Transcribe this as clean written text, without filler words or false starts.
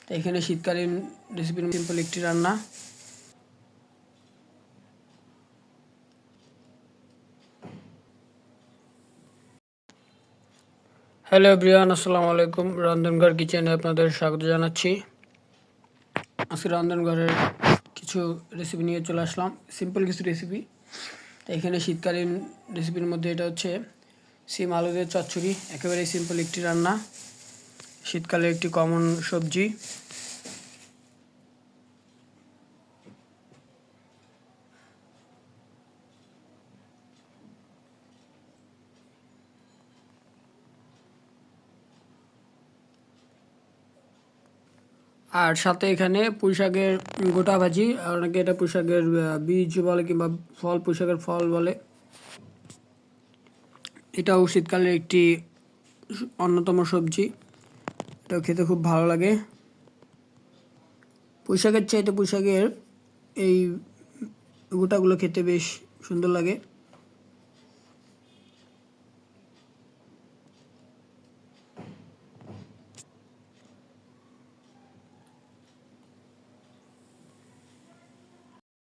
তো এখানে শীতকালীন রেসিপির সিম্পল একটি রান্না। হ্যালো এভরিওয়ান, আসসালামু আলাইকুম। রন্ধনঘর কিচেনে আপনাদের স্বাগত জানাচ্ছি। আজকে রন্ধনঘরের কিছু রেসিপি নিয়ে চলে আসলাম, সিম্পল কিছু রেসিপি। তো এখানে শীতকালীন রেসিপির মধ্যে এটা হচ্ছে সিম আলু দিয়ে চচ্চড়ি, একেবারেই সিম্পল একটি রান্না, শীতকালে একটি কমন সবজি। আর সাথে এখানে পুঁই শাকের গোটা ভাজি, আর অনেকে এটা পুঁই শাকের বীজ বলে কিংবা ফল, পুঁই শাকের ফল বলে। এটাও শীতকালের একটি অন্যতম সবজি, এটাও খেতে খুব ভালো লাগে। পুঁই শাকের চাইতে পুঁই শাকের এই গোটাগুলো খেতে বেশ সুন্দর লাগে।